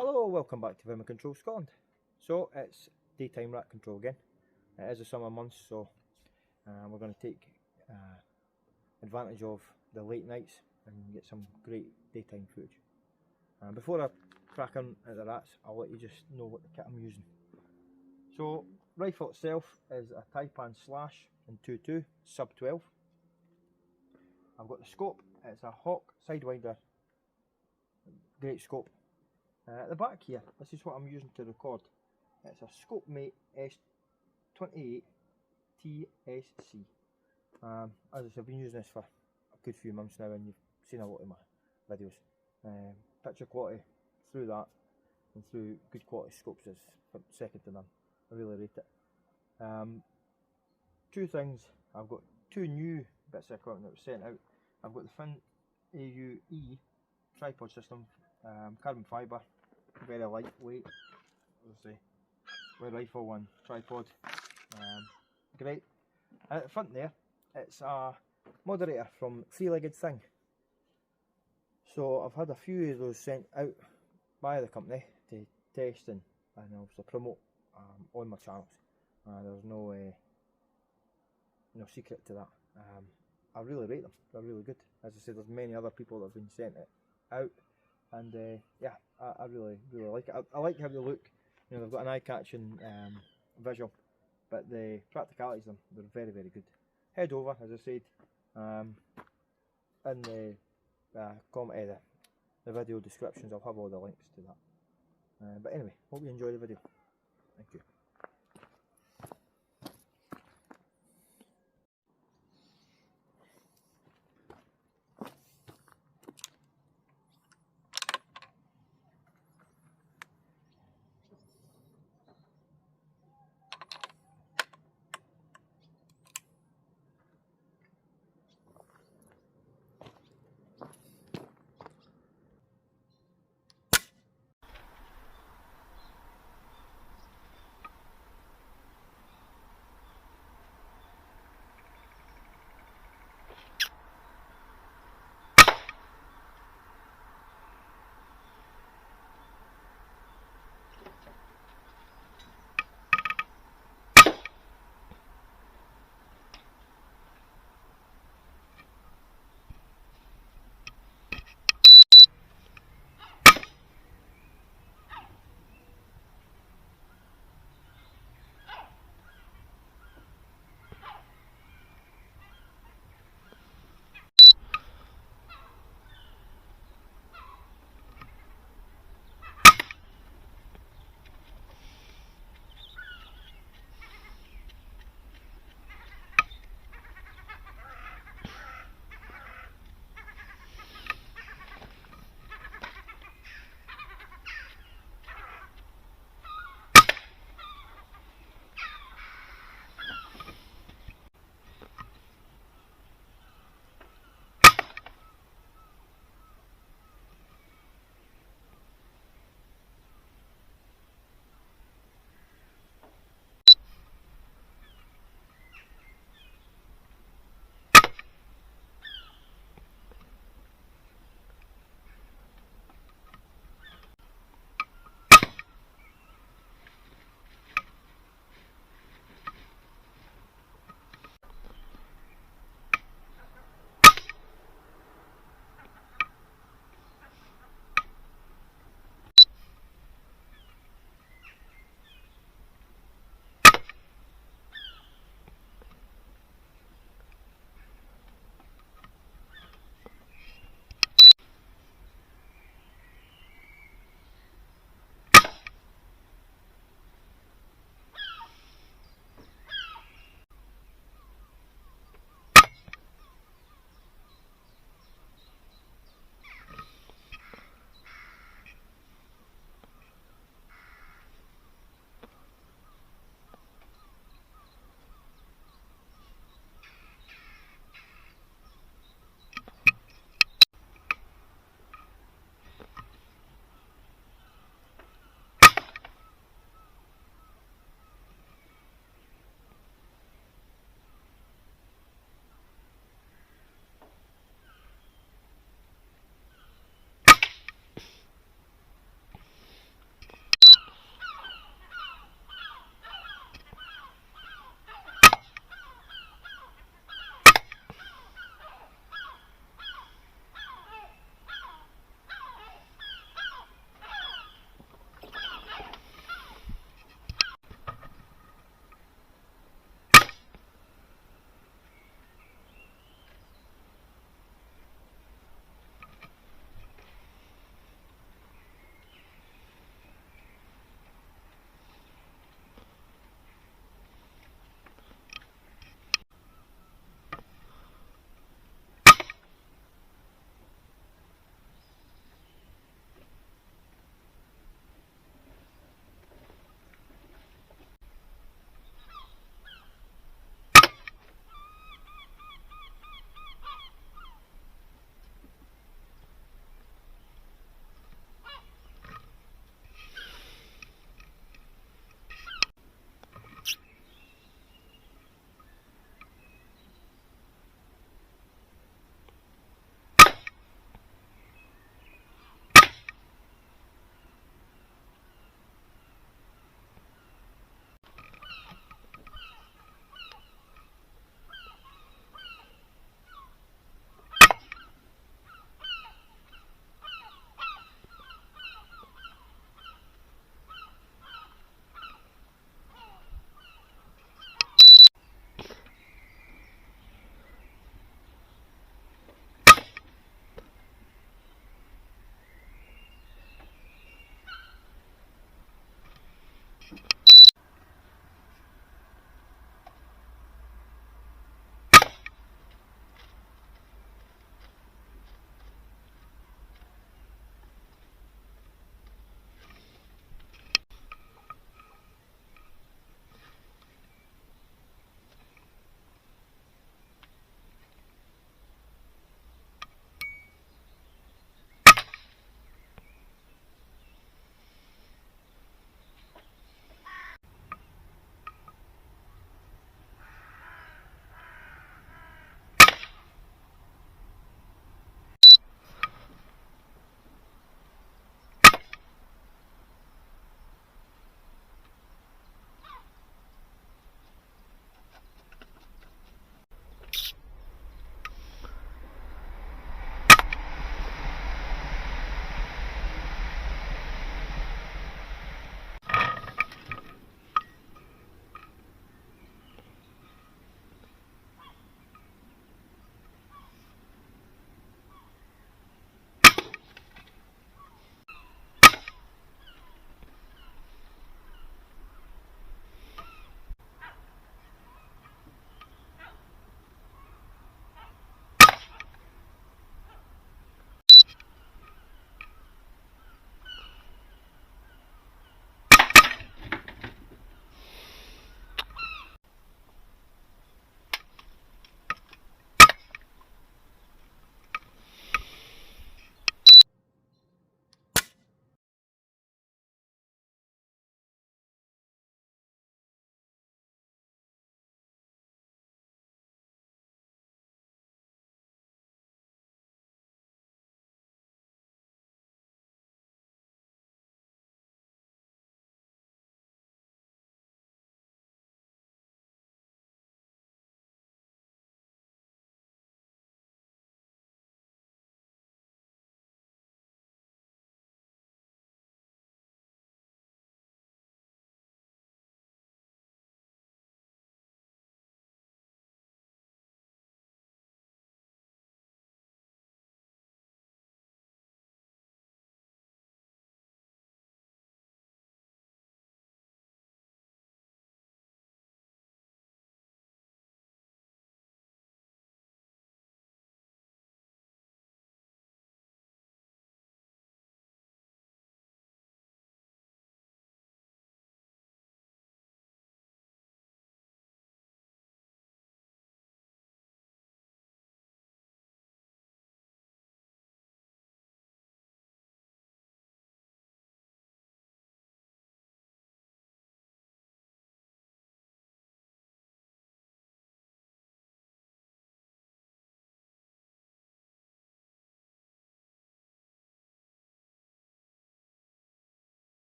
Hello, welcome back to Vermin Control Scotland. So it's daytime rat control again. It is the summer months, so we're going to take advantage of the late nights and get some great daytime footage. Before I crack on at the rats, I'll let you just know what the kit I'm using. So rifle itself is a Taipan Slash in 2.2 sub 12. I've got the scope. It's a Hawke sidewinder, great scope. At the back here, this is what I'm using to record. It's a Scopemate S28 TSC. As I said, I've been using this for a good few months now, and you've seen a lot of my videos. Picture quality through that and through good quality scopes is second to none. I really rate it. Two things, I've got two new bits of equipment that was sent out. I've got the Fin AUE tripod system, carbon fibre, very lightweight, obviously, with rifle and tripod, great. And at the front there, it's a moderator from Three-Legged Thing. So I've had a few of those sent out by the company to test and also promote on my channels. There's no secret to that. I really rate them. They're really good. As I said, there's many other people that have been sent it out, and yeah, I really like it. I like how they look. You know, they've got an eye-catching visual, but the practicalities of them, they're very good. Head over, as I said, in the the video descriptions. I'll have all the links to that. But anyway, hope you enjoy the video. Thank you.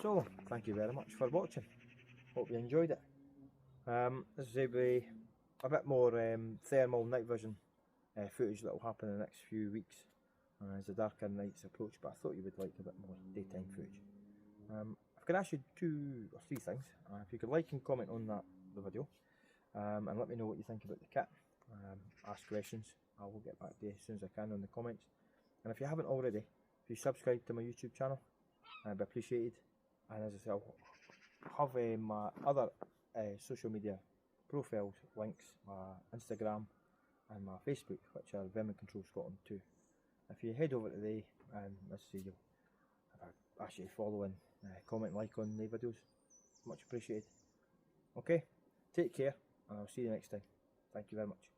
So, thank you very much for watching. Hope you enjoyed it. This is a bit more thermal night vision footage that will happen in the next few weeks as the darker nights approach, but I thought you would like a bit more daytime footage. I've got asked you 2 or 3 things. If you could like and comment on the video, and let me know what you think about the kit. Ask questions. I will get back to you as soon as I can on the comments. And if you haven't already, if you subscribe to my YouTube channel, I'd be appreciated. And as I say, I'll have my other social media profiles, links, my Instagram and my Facebook, which are Vermin Control Scotland too. If you head over today, and let's see, you'll ask you to follow and comment, like on the videos, much appreciated. Okay, take care, and I'll see you next time. Thank you very much.